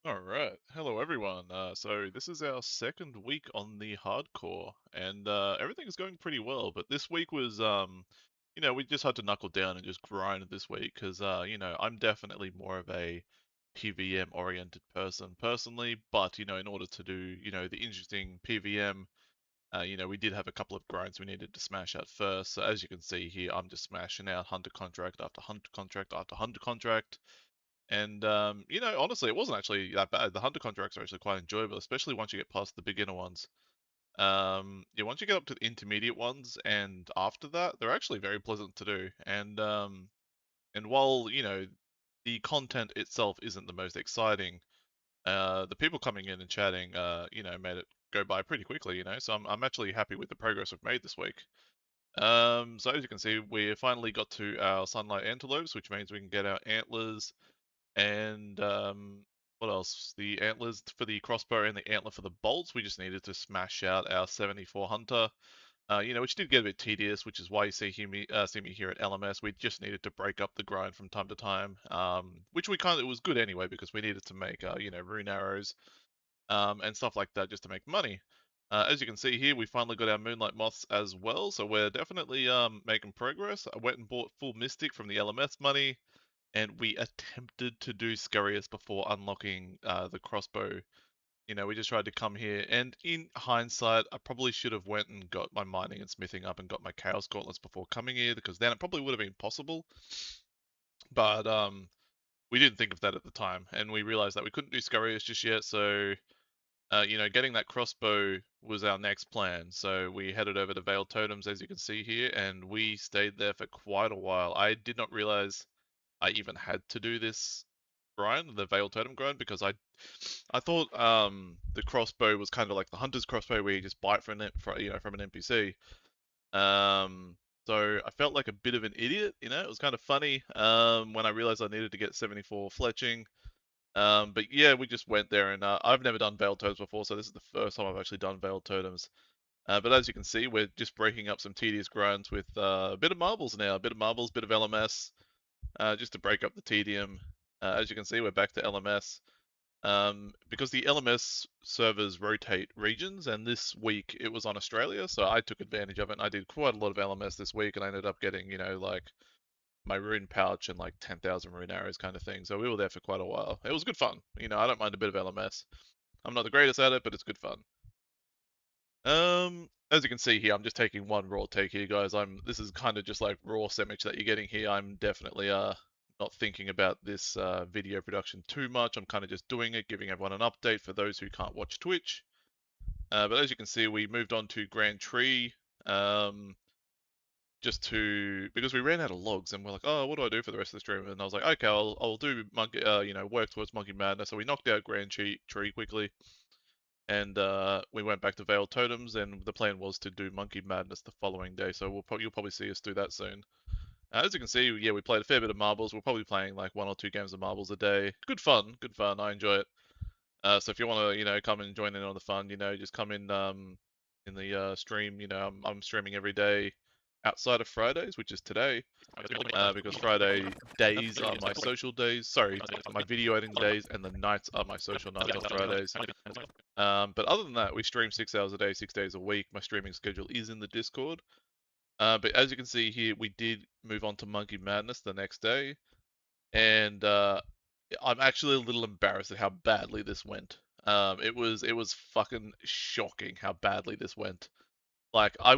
All right. Hello, everyone. So this is our second week on the hardcore, and everything is going pretty well. But this week was, we just had to knuckle down and just grind this week because, I'm definitely more of a PVM oriented person personally. But in order to do, the interesting PVM, we did have a couple of grinds we needed to smash out first. So as you can see here, I'm just smashing out hunter contract after hunter contract after hunter contract. And honestly, it wasn't actually that bad. The hunter contracts are actually quite enjoyable, especially once you get past the beginner ones. Yeah, once you get up to the intermediate ones, and after that, they're actually very pleasant to do. And while the content itself isn't the most exciting, the people coming in and chatting, made it go by pretty quickly. So I'm actually happy with the progress we've made this week. So as you can see, we finally got to our sunlight antelopes, which means we can get our antlers and what else? The antlers for the crossbow and the antler for the bolts. We just needed to smash out our 74 hunter, which did get a bit tedious, which is why you see me here at LMS. We just needed to break up the grind from time to time, which it was good anyway because we needed to make rune arrows and stuff like that just to make money. As you can see here, we finally got our moonlight moths as well, so we're definitely making progress. I went and bought full mystic from the LMS money, and we attempted to do Scurrius before unlocking the crossbow. We just tried to come here, and in hindsight, I probably should have went and got my mining and smithing up and got my chaos gauntlets before coming here, because then it probably would have been possible. But we didn't think of that at the time, and we realized that we couldn't do Scurrius just yet. So getting that crossbow was our next plan. So we headed over to Veiled Totems, as you can see here, and we stayed there for quite a while. I did not realize I even had to do this grind, the Veiled Totem grind, because I thought the crossbow was kind of like the hunter's crossbow where you just buy it from from an NPC. Um, so I felt like a bit of an idiot. It was kind of funny when I realized I needed to get 74 fletching. But yeah, we just went there, and I've never done Veiled Totems before, so this is the first time I've actually done Veiled Totems. But as you can see, we're just breaking up some tedious grinds with a bit of marbles now, a bit of marbles, bit of LMS, just to break up the tedium. As you can see, we're back to LMS. Because the LMS servers rotate regions, and this week it was on Australia, so I took advantage of it, and I did quite a lot of LMS this week, and I ended up getting, like, my rune pouch and like 10,000 rune arrows kind of thing, so we were there for quite a while. It was good fun. I don't mind a bit of LMS. I'm not the greatest at it, but it's good fun. As you can see here, I'm just taking one raw take here, guys. This is kind of just like raw Sammich that you're getting here. I'm definitely not thinking about this video production too much. I'm kind of just doing it, giving everyone an update for those who can't watch Twitch. But as you can see, we moved on to Grand Tree. Because we ran out of logs, and we're like, oh, what do I do for the rest of the stream? And I was like, okay, I'll do monkey, work towards Monkey Madness. So we knocked out Grand Tree quickly, and we went back to Veiled Totems, and the plan was to do Monkey Madness the following day. So you'll probably see us do that soon. As you can see, yeah, we played a fair bit of marbles. We're probably playing like 1 or 2 games of marbles a day. Good fun, good fun. I enjoy it. So if you want to, come and join in on the fun, just come in the stream. I'm streaming every day outside of Fridays, which is today, because Friday days are my social days. Sorry, my video editing days, and the nights are my social nights on Fridays. But other than that, we stream 6 hours a day, 6 days a week. My streaming schedule is in the Discord. But as you can see here, we did move on to Monkey Madness the next day, and I'm actually a little embarrassed at how badly this went. It was fucking shocking how badly this went. Like I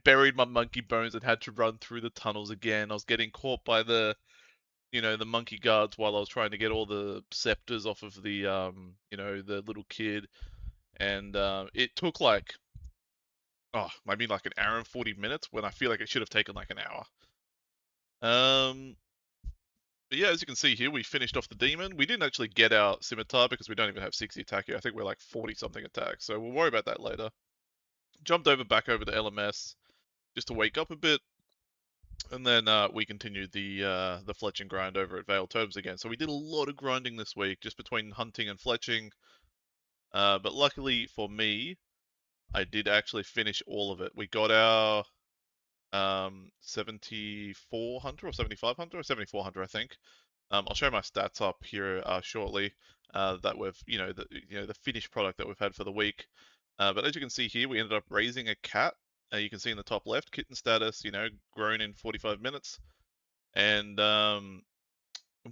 buried my monkey bones and had to run through the tunnels again. I was getting caught by the monkey guards while I was trying to get all the scepters off of the little kid, and it took like maybe like an hour and 40 minutes when I feel like it should have taken like an hour. But yeah, as you can see here, we finished off the demon. We didn't actually get our scimitar because we don't even have 60 attack here. I think we're like 40 something attack, so we'll worry about that later. Jumped back over to LMS just to wake up a bit, and then we continued the fletching grind over at Veiled Totems again. So we did a lot of grinding this week, just between hunting and fletching. But luckily for me, I did actually finish all of it. We got our 74 hunter or 75 hunter or 74 hunter, I think. I'll show my stats up here shortly. that we've, the finished product that we've had for the week. But as you can see here, we ended up raising a cat. You can see in the top left, kitten status, grown in 45 minutes. And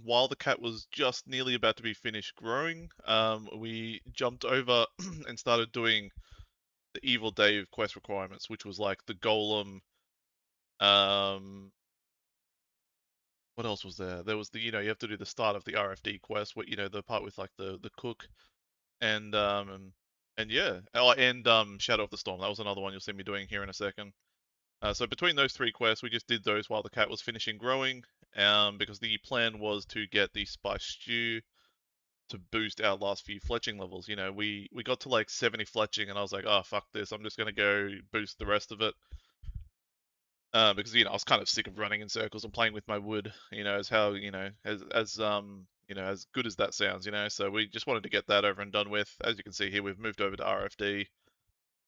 while the cat was just nearly about to be finished growing, we jumped over and started doing the Evil Dave quest requirements, which was like the golem. What else was there? There was the, you have to do the start of the RFD quest, what, the part with like the cook and yeah, oh, and Shadow of the Storm. That was another one you'll see me doing here in a second. So between those three quests, we just did those while the cat was finishing growing, because the plan was to get the spice stew to boost our last few fletching levels. We got to like 70 fletching, and I was like, oh fuck this, I'm just gonna go boost the rest of it. Because I was kind of sick of running in circles and playing with my wood. As how as good as that sounds. So we just wanted to get that over and done with. As you can see here, we've moved over to RFD,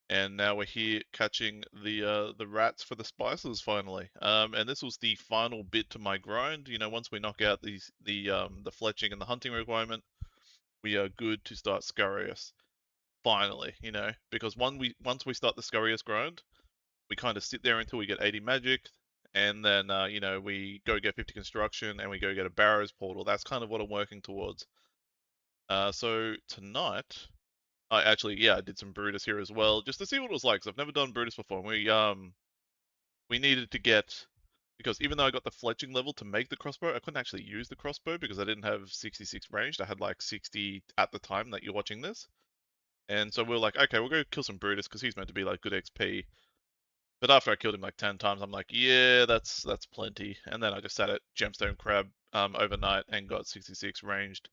and now we're here catching the rats for the spices finally. And this was the final bit to my grind. Once we knock out the fletching and the hunting requirement, we are good to start Scurrius. Finally, because once we start the Scurrius grind, we kind of sit there until we get 80 magic, and then we go get 50 construction, and we go get a Barrows portal. That's kind of what I'm working towards. So tonight, I did some Brutus here as well, just to see what it was like, because I've never done Brutus before. And we needed to get, because even though I got the fletching level to make the crossbow, I couldn't actually use the crossbow because I didn't have 66 ranged. I had like 60 at the time that you're watching this. And so we were like, okay, we'll go kill some Brutus because he's meant to be like good XP. But after I killed him like 10 times, I'm like, yeah, that's plenty. And then I just sat at Gemstone Crab overnight and got 66 ranged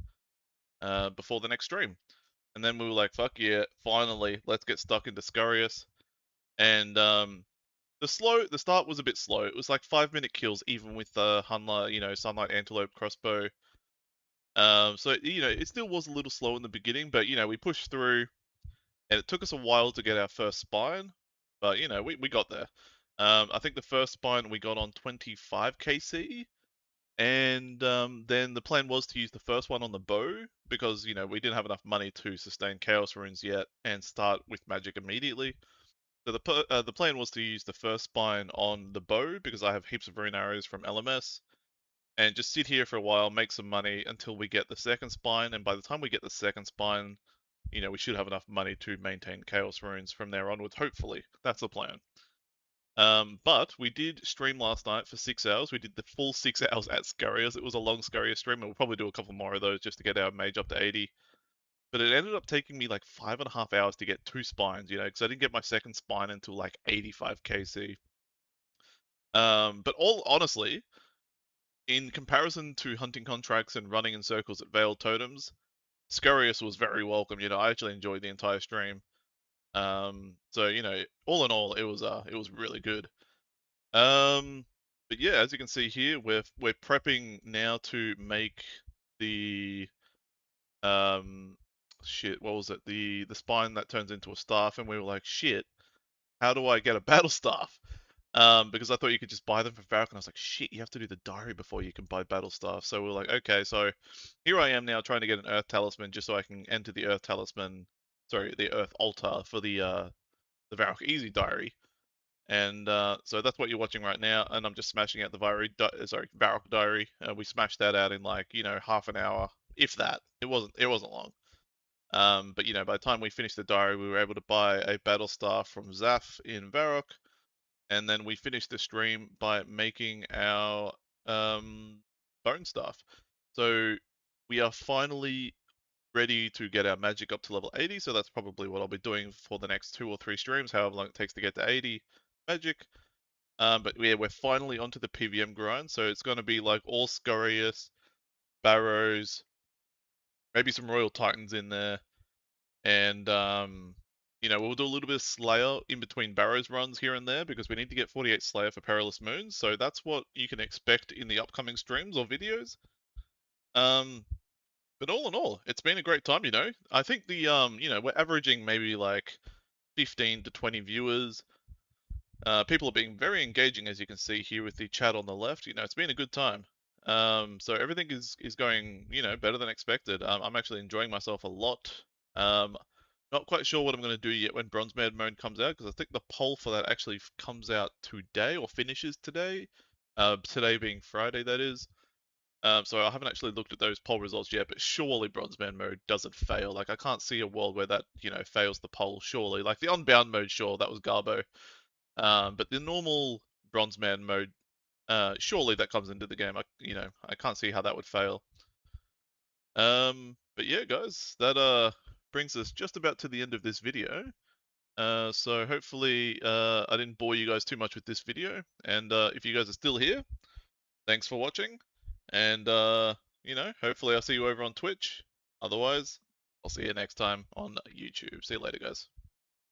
before the next stream. And then we were like, fuck yeah, finally, let's get stuck into Scurrius. And the start was a bit slow. It was like 5-minute kills, even with the Hunla, Sunlight Antelope crossbow. So it still was a little slow in the beginning, but we pushed through, and it took us a while to get our first spine, but we got there. I think the first spine we got on 25 KC, and then the plan was to use the first one on the bow because we didn't have enough money to sustain Chaos Runes yet and start with magic immediately. So the plan was to use the first spine on the bow because I have heaps of rune arrows from LMS, and just sit here for a while, make some money until we get the second spine. And by the time we get the second spine, we should have enough money to maintain Chaos Runes from there onwards, hopefully. That's the plan. But we did stream last night for 6 hours. We did the full 6 hours at Scurrius. It was a long Scurrius stream, and we'll probably do a couple more of those just to get our mage up to 80. But it ended up taking me like 5.5 hours to get 2 spines, because I didn't get my second spine until like 85 KC. But all honestly, in comparison to hunting contracts and running in circles at Veiled Totems, Scurrius was very welcome. I actually enjoyed the entire stream. So all in all, it was really good. But yeah, as you can see here, we're prepping now to make the shit. What was it? The spine that turns into a staff, and we were like, shit, how do I get a battle staff? Because I thought you could just buy them from Varrock, and I was like, shit, you have to do the diary before you can buy battle staff. So we were like, okay, so here I am now trying to get an Earth Talisman just so I can enter the Earth Talisman, sorry, the Earth Altar for the Varrock Easy diary. And so that's what you're watching right now, and I'm just smashing out the Varrock diary. We smashed that out in like half an hour, if that. It wasn't long. But by the time we finished the diary, we were able to buy a battle staff from Zaf in Varrock, and then we finished the stream by making our bone staff. So we are finally ready to get our magic up to level 80. So that's probably what I'll be doing for the next 2 or 3 streams, however long it takes to get to 80 magic. But yeah, we're finally onto the PVM grind, so it's going to be like all Scurrius, Barrows, maybe some Royal Titans in there, and we'll do a little bit of Slayer in between Barrows runs here and there because we need to get 48 Slayer for Perilous Moons, so that's what you can expect in the upcoming streams or videos. But all in all, it's been a great time, I think the we're averaging maybe like 15 to 20 viewers. People are being very engaging, as you can see here with the chat on the left. It's been a good time. So everything is going, better than expected. I'm actually enjoying myself a lot. Um, Not quite sure what I'm going to do yet when Bronze Man mode comes out, because I think the poll for that actually comes out today or finishes today. Today being Friday, that is. So I haven't actually looked at those poll results yet, but surely Bronze Man mode doesn't fail. Like, I can't see a world where that, fails the poll, surely. Like, the Unbound mode, sure, that was Garbo. But the normal Bronze Man mode, surely that comes into the game. I can't see how that would fail. But yeah, guys, that brings us just about to the end of this video. So hopefully I didn't bore you guys too much with this video. And if you guys are still here, thanks for watching. And hopefully I'll see you over on Twitch. Otherwise, I'll see you next time on YouTube. See you later, guys.